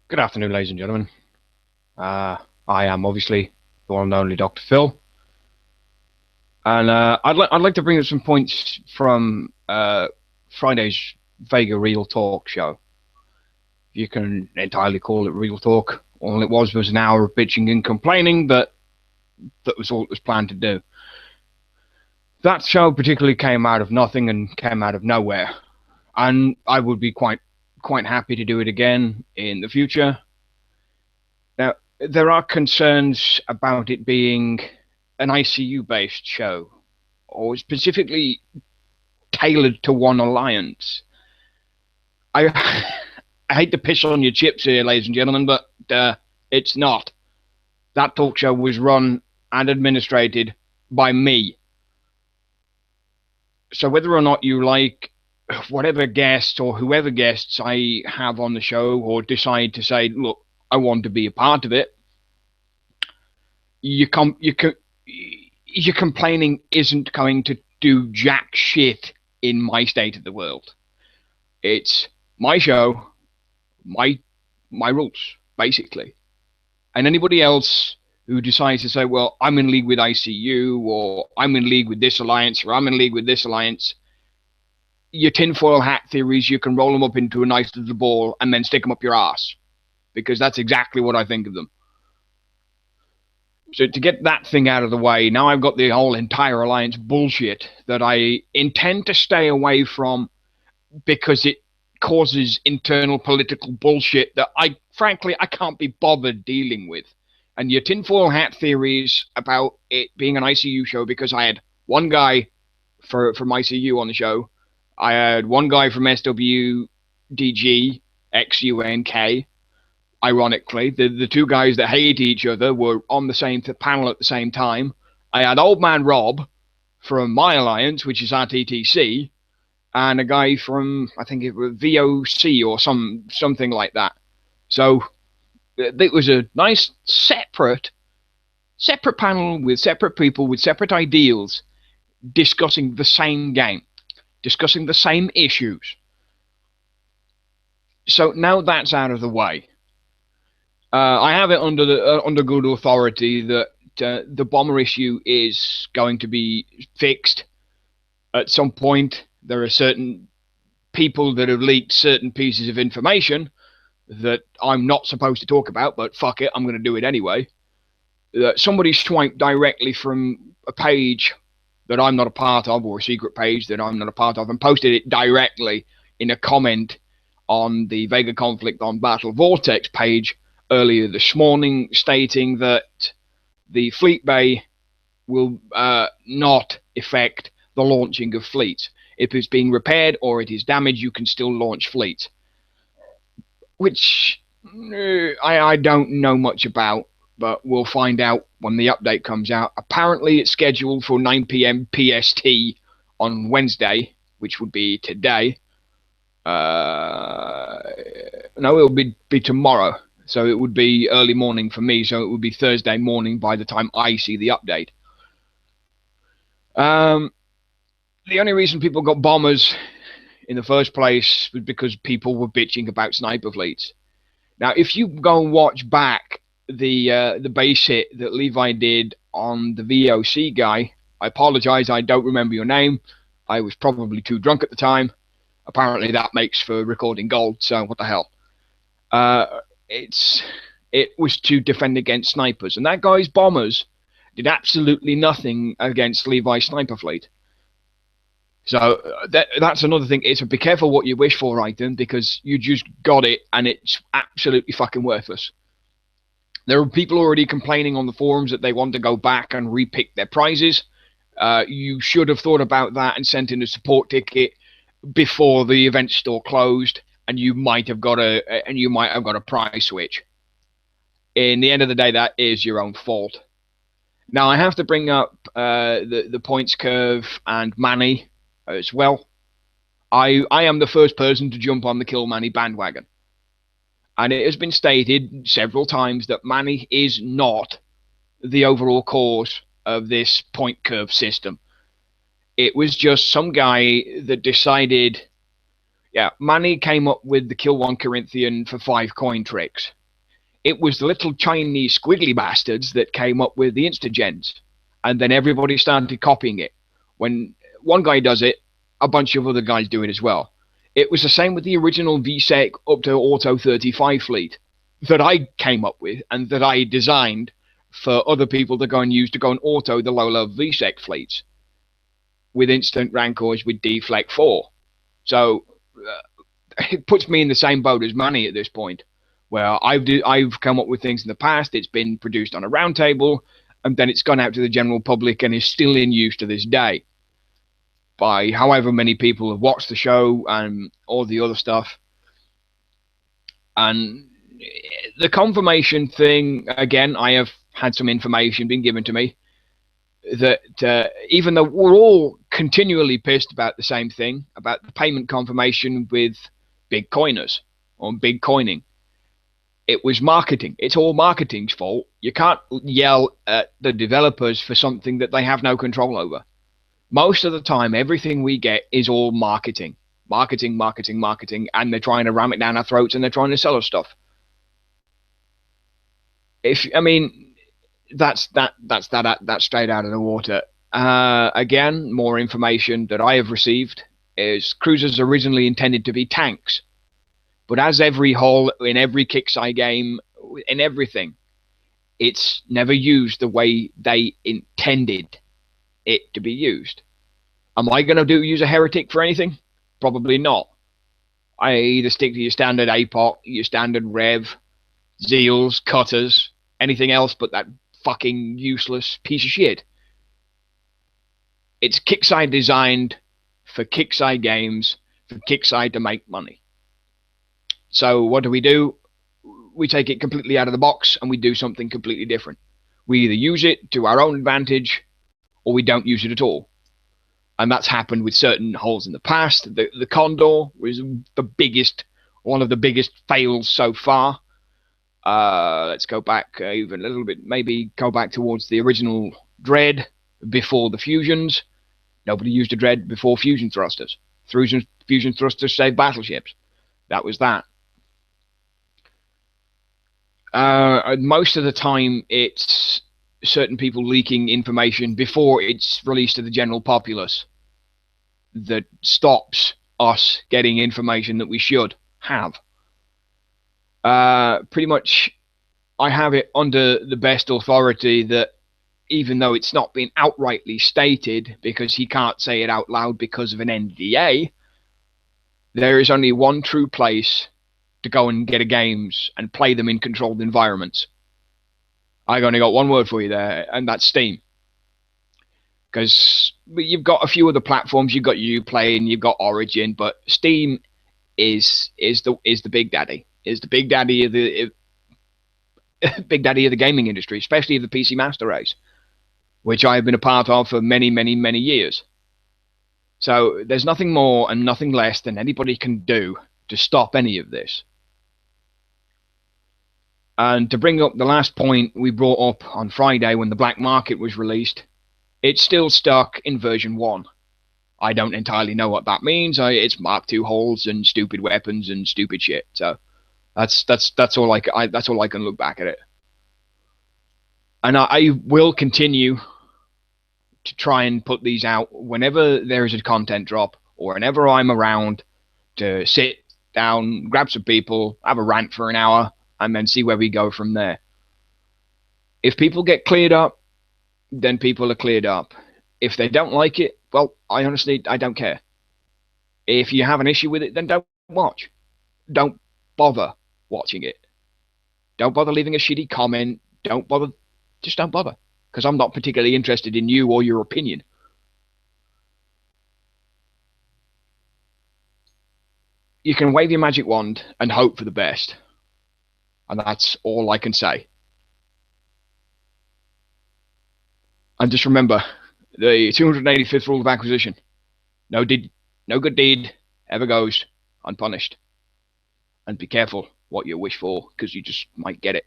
Good afternoon, ladies and gentlemen. Uh, I am obviously the one and only Dr. Phil, and I'd like to bring up some points from Friday's Vega Real Talk show. You can entirely call it Real Talk. All it was an hour of bitching and complaining, but that was all it was planned to do. That show particularly came out of nothing and came out of nowhere, and I would be quite happy to do it again in the future. Now, there are concerns about it being an ICU based show, or specifically tailored to one alliance. I, I hate to piss on your chips here, ladies and gentlemen, but it's not. That talk show was run and administrated by me. So whether or not you like whatever guests or whoever guests I have on the show, or decide to say, look, I want to be a part of it, you come you can your complaining isn't going to do jack shit in my state of the world. It's my show, my my rules, basically. And anybody else who decides to say, well, I'm in league with ICU, or I'm in league with this alliance, or I'm in league with this alliance, your tinfoil hat theories, you can roll them up into a nice little ball and then stick them up your ass. Because that's exactly what I think of them. So to get that thing out of the way, now I've got the whole entire alliance bullshit that I intend to stay away from because it causes internal political bullshit that I can't be bothered dealing with. And your tinfoil hat theories about it being an ICU show, because I had one guy from ICU on the show, I had one guy from SWDG XUNK. Ironically, the two guys that hate each other were on the same panel at the same time. I had Old Man Rob from my alliance, which is RTTC, and a guy from, I think it was VOC or something like that. So it was a nice separate panel with separate people with separate ideals discussing the same game, discussing the same issues. So now that's out of the way. I have it under good authority that the bomber issue is going to be fixed at some point. There are certain people that have leaked certain pieces of information that I'm not supposed to talk about, but fuck it, I'm going to do it anyway. Somebody swiped directly from a page that I'm not a part of, or a secret page that I'm not a part of, and posted it directly in a comment on the Vega Conflict on Battle Vortex page earlier this morning, stating that the fleet bay will not affect the launching of fleets. If it's being repaired or it is damaged, you can still launch fleets. Which I don't know much about, but we'll find out when the update comes out. Apparently, it's scheduled for 9 p.m. PST on Wednesday, which would be today. No, it'll be tomorrow. So it would be early morning for me, so it would be Thursday morning by the time I see the update. The only reason people got bombers in the first place was because people were bitching about sniper fleets. Now, if you go and watch back the base hit that Levi did on the VOC guy, I apologize, I don't remember your name. I was probably too drunk at the time. Apparently that makes for recording gold, so what the hell. It was to defend against snipers, and that guy's bombers did absolutely nothing against Levi's sniper fleet. So that's another thing. It's a be careful what you wish for item, because you just got it and it's absolutely fucking worthless. There are people already complaining on the forums that they want to go back and repick their prizes. You should have thought about that and sent in a support ticket before the event store closed, and you might have got a prize switch. In the end of the day, that is your own fault. Now I have to bring up the points curve and Manny as well. I am the first person to jump on the Kill Manny bandwagon. And it has been stated several times that Manny is not the overall cause of this point curve system. It was just some guy that decided Yeah, Manny came up with the kill one Corinthian for 5 coin tricks. It was the little Chinese squiggly bastards that came up with the insta-gens. And then everybody started copying it. When one guy does it, a bunch of other guys do it as well. It was the same with the original VSEC up to Auto 35 fleet that I came up with and that I designed for other people to go and use to go and auto the low-level VSEC fleets with instant rancors with deflect 4. So it puts me in the same boat as Manny at this point, where I've come up with things in the past. It's been produced on a roundtable, and then it's gone out to the general public and is still in use to this day by however many people have watched the show and all the other stuff. And the confirmation thing, again, I have had some information being given to me that even though we're all continually pissed about the same thing, about the payment confirmation with big coiners or big coining, it was marketing. It's all marketing's fault. You can't yell at the developers for something that they have no control over. Most of the time, everything we get is all marketing. Marketing, marketing, marketing, and they're trying to ram it down our throats and they're trying to sell us stuff. That's straight out of the water. Again, more information that I have received is cruisers originally intended to be tanks. But as every hull in every Kickside game, in everything, it's never used the way they intended it to be used. Am I going to use a heretic for anything? Probably not. I either stick to your standard APOC, your standard Rev, Zeals, Cutters, anything else but that fucking useless piece of shit. It's Kickside designed for Kickside games, for Kickside to make money. So what do? We take it completely out of the box and we do something completely different. We either use it to our own advantage or we don't use it at all. And that's happened with certain hulls in the past. The Condor was one of the biggest fails so far. Let's go back even a little bit, maybe go back towards the original Dread before the fusions. Nobody used a Dread before fusion thrusters. Fusion thrusters saved battleships. That was that. Most of the time, it's certain people leaking information before it's released to the general populace that stops us getting information that we should have. Pretty much, I have it under the best authority that even though it's not been outrightly stated, because he can't say it out loud because of an NDA, there is only one true place to go and get a games and play them in controlled environments. I've only got one word for you there, and that's Steam. Because you've got a few other platforms, you've got Uplay and you've got Origin, but Steam is the big daddy. Is the big daddy of the big daddy of the gaming industry, especially of the PC Master Race, which I've been a part of for many, many, many years. So there's nothing more and nothing less than anybody can do to stop any of this. And to bring up the last point we brought up on Friday when the Black Market was released, it's still stuck in version 1. I don't entirely know what that means. It's Mark II holes and stupid weapons and stupid shit. So that's all that's all I can look back at it. And I will continue to try and put these out whenever there is a content drop or whenever I'm around to sit down, grab some people, have a rant for an hour, and then see where we go from there. If people get cleared up, then people are cleared up. If they don't like it, well, I don't care. If you have an issue with it, then don't watch. Don't bother watching it. Don't bother leaving a shitty comment. Just don't bother. Because I'm not particularly interested in you or your opinion. You can wave your magic wand and hope for the best. And that's all I can say. And just remember, the 285th rule of acquisition. No good deed ever goes unpunished. And be careful what you wish for, because you just might get it.